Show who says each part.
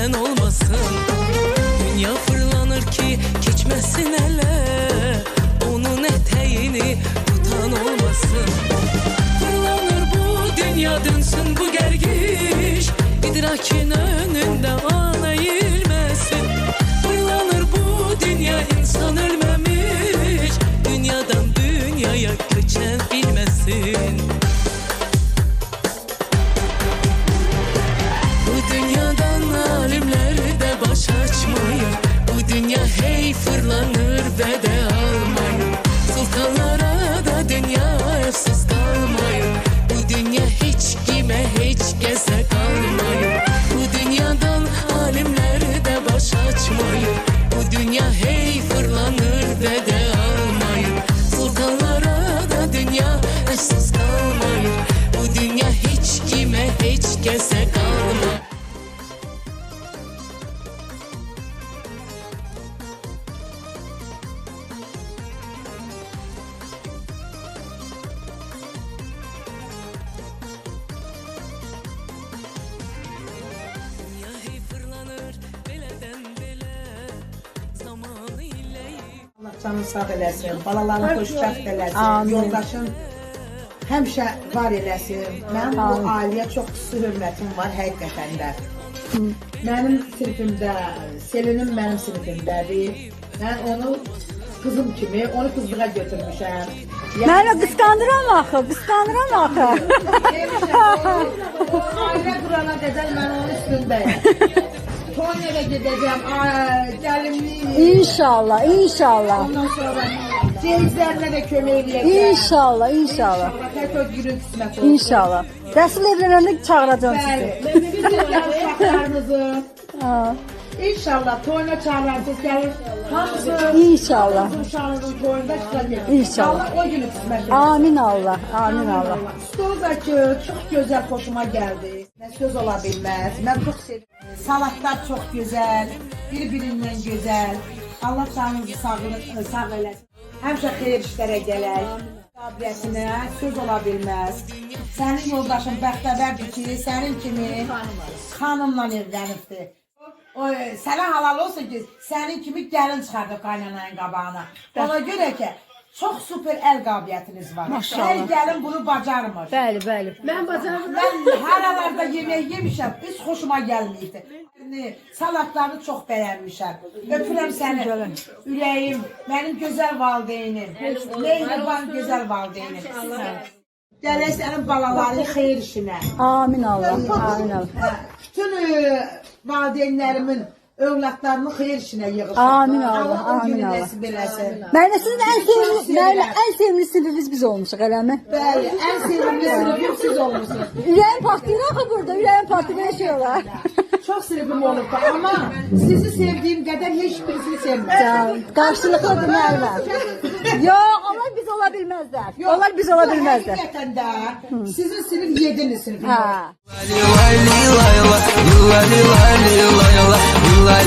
Speaker 1: geçen olmasın. Dünya fırlanır ki geçmesin ele, onun eteğini tutan olmasın. Fırlanır bu dünya, dönsün bu gergiş, idrakin önünde ana eğilmesin. Fırlanır bu dünya, insan ölmemiş, dünyadan dünyaya göçen bilmesin. Bu dünyadan alimler de baş açmayın, bu dünya hey fırlanır ve de almayın. Sultanlara da dünya efsiz kalmayın, bu dünya hiç kime hiç kese kalmayın. Bu dünyadan alimler de baş açmayın, bu dünya hey fırlanır ve de almayın. Sultanlara da dünya efsiz kalmayın, bu dünya hiç kime hiç kese kalmayın.
Speaker 2: Allah canını sağ eləsin, balalarını xoşbəxt eləsin, yoldaşın həmişə var eləsin. Mənim bu ailəyə çox xüsusi hörmətim var həqiqətən də. Mənim sinifimdə, Selin'im mənim sinifimdədir. Mən onu kızım kimi, onu kızlığa götürmüşəm.
Speaker 3: Mənə qısqandıram axı, qısqandıram axı.
Speaker 2: O ailə qurana qədər mən onun üstündəyim. Konya'da gideceğim, gəlinliğini.
Speaker 3: İnşallah, inşallah.
Speaker 2: Ondan sonra cevizlerine de kömekleyeceğim.
Speaker 3: İnşallah, inşallah.
Speaker 2: Tek o günün kısmet olsun.
Speaker 3: İnşallah. Rəsul evlənəndə çağıracağım sizi.
Speaker 2: Bəli, bizim uşaqlarımızı.
Speaker 3: Ha.
Speaker 2: İnşallah toyuna çağırarsınız, gelir. Hamısı.
Speaker 3: İnşallah.
Speaker 2: Uşağınızın toyunda çıkacak.
Speaker 3: İnşallah.
Speaker 2: Allah o günü kısmet etsin.
Speaker 3: Amin Allah, amin Allah.
Speaker 2: Stoldakı çok güzel, hoşuma geldi. Ne söz olabilmez. Ben çok seviyorum. Salatlar çok güzel. Birbirinden güzel. Allah canınızı sağ eləsin. Həmişə xeyir işlərə gələk. Qabiliyyətinə söz ola bilməz. Sənin yoldaşın bəxtəvərdir ki, sənin kimi xanımla evlənibdir. Sənə halal olsun ki, sənin kimi gəlin çıxardı qaynananın qabağına. Ona görə ki, çok süper el qabiliyyətiniz var.
Speaker 3: Maşallah.
Speaker 2: Her gelin bunu bacarmır.
Speaker 3: Bəli, bəli.
Speaker 2: Ben bacardım. Ben haralarda yemek yemişim. Hiç hoşuma gelmeydi. Salatlarını çok beğenmişim. Öpürəm seni. Ürəyim, benim güzel valideynim. Mehriban güzel valideynim. Gələk sənin balaların xeyir işinə.
Speaker 3: Amin Allah, amin Allah.
Speaker 2: Bütün valideynlərimin övladlarını xeyir işinə yığışır.
Speaker 3: Amin Allah,
Speaker 2: Allah o
Speaker 3: amin
Speaker 2: günü
Speaker 3: Allah.
Speaker 2: nəsib eləsin.
Speaker 3: Mənə sizin ən sevimli sinifiniz biz olmuşuq, eləmi?
Speaker 2: Bəli, ən sevimli sinifim siz olmuşsunuz.
Speaker 3: Ürəyim partlayır axı burada, ürəyim partlayır şey olar.
Speaker 2: Çok sinifim olub ama sizi sevdiğim kadar hiçbirisini sevmem.
Speaker 3: Qarşılıqlıdır müəllimə. Yox, onlar biz ola bilməzlər. Onlar biz ola bilməzlər.
Speaker 2: Hakikaten de sizin sınıf 7. sınıfım.
Speaker 3: Ha.
Speaker 1: La